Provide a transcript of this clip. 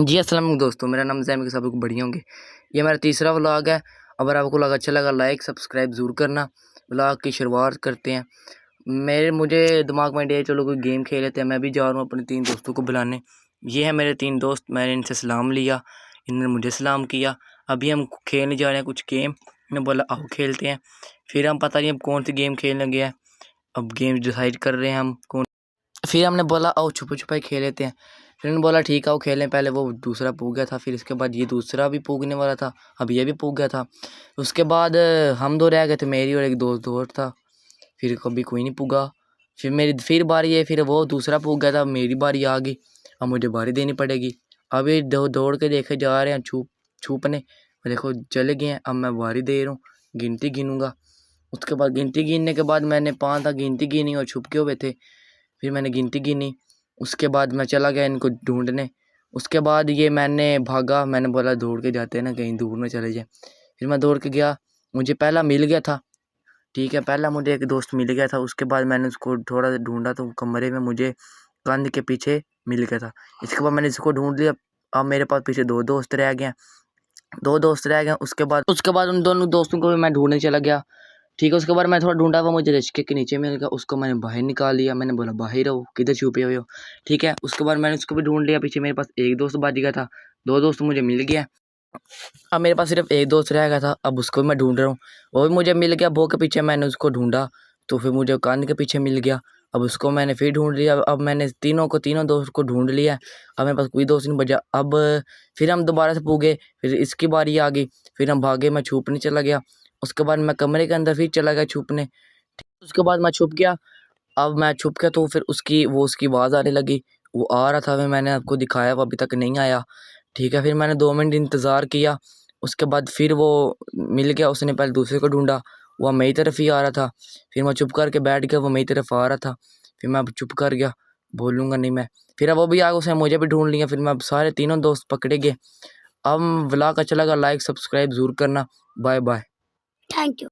जी अस्सलाम वालेकुम दोस्तों, मेरा नाम ज़ैम के सब लोग बढ़िया होंगे। ये मेरा तीसरा व्लॉग है। अगर आपको लगा अच्छा लगा लाइक सब्सक्राइब ज़रूर करना। व्लॉग की शुरुआत करते हैं। मुझे दिमाग में आइडिया चलो कोई गेम खेल लेते हैं। मैं भी जा रहा हूँ अपने 3 दोस्तों को बुलाने। ये है मेरे 3 दोस्त, मैंने इनसे सलाम लिया, इन्होंने मुझे सलाम किया। अभी हम खेलने जा रहे हैं कुछ गेम। इन्होंने बोला आओ खेलते हैं। फिर हम पता नहीं अब कौन सी गेम खेलने गए हैं। अब गेम डिसाइड कर रहे हैं हम कौन। फिर हमने बोला आओ छुपन छुपाई खेल लेते हैं। फिर उन्होंने बोला ठीक है आओ खेलें। पहले वो दूसरा पूग गया था, फिर इसके बाद ये दूसरा भी पूगने वाला था, अब ये भी पूग गया था। उसके बाद हम 2 रह गए थे, मेरी और एक दोस्त और था। फिर कभी कोई नहीं पूगा। फिर मेरी फिर बारी है, फिर वो दूसरा पूग गया था, मेरी बारी आ गई। अब मुझे बारी देनी पड़ेगी। अब ये दौड़ के देखे जा रहे हैं छुपने। देखो चले गए हैं। अब मैं बारी दे रहा हूँ, गिनती गिनूँगा। उसके बाद गिनती गिनने के बाद मैंने 5 तक गिनती गिनी और छुप के हुए थे। फिर मैंने गिनती गिनी। उसके बाद मैं चला गया इनको ढूंढने। उसके बाद ये मैंने भागा, मैंने बोला दौड़ के जाते हैं ना, कहीं दूर ना चले जाए। फिर मैं दौड़ के गया, मुझे पहला मिल गया था। ठीक है, पहला मुझे एक दोस्त मिल गया था। उसके बाद मैंने उसको थोड़ा ढूंढा तो कमरे में मुझे कंध के पीछे मिल गया था। इसके बाद मैंने इसको ढूंढ लिया। अब मेरे पास पीछे 2 दोस्त रह गए हैं। 2 दोस्त रह गए। उसके बाद उन दोनों दोस्तों को भी मैं ढूंढने चला गया। ठीक है, उसके बाद मैं थोड़ा ढूंढा, वो मुझे रिश्के के नीचे मिल गया। उसको मैंने बाहर निकाल लिया। मैंने बोला बाहर रहो, किधर छुपे हुए हो। ठीक है, उसके बाद मैंने उसको भी ढूंढ लिया। पीछे मेरे पास एक दोस्त बच गया था, 2 दोस्त मुझे मिल गया। अब मेरे पास सिर्फ एक दोस्त रह गया था। अब उसको भी मैं ढूंढ रहा हूँ, वो भी मुझे मिल गया। वो के पीछे मैंने उसको ढूंढा तो फिर मुझे कान के पीछे मिल गया। अब उसको मैंने फिर ढूंढ लिया। अब मैंने तीनों दोस्त को ढूंढ लिया। अब मेरे पास कोई दोस्त नहीं बचा। अब फिर हम दोबारा से पूगे, फिर इसकी बारी आ गई। फिर हम भागे, मैं छुपने चला गया। उसके बाद मैं कमरे के अंदर फिर चला गया छुपने। उसके बाद मैं छुप गया। अब मैं छुप गया तो फिर उसकी आवाज़ आने लगी। वो आ रहा था, फिर मैंने आपको दिखाया, वो अभी तक नहीं आया। ठीक है, फिर मैंने 2 मिनट इंतज़ार किया। उसके बाद फिर वो मिल गया। उसने पहले दूसरे को ढूंढा, वो मेरी तरफ ही आ रहा था। फिर मैं चुप करके बैठ गया, वो मेरी तरफ आ रहा था। फिर मैं अब चुप कर गया, बोलूँगा नहीं मैं। फिर अब वो भी आ गया, उसने मुझे भी ढूंढ लिया। फिर मैं अब सारे तीनों दोस्त पकड़े गए। अब व्लॉग अच्छा लगा लाइक सब्सक्राइब ज़रूर करना। Bye bye. Thank you.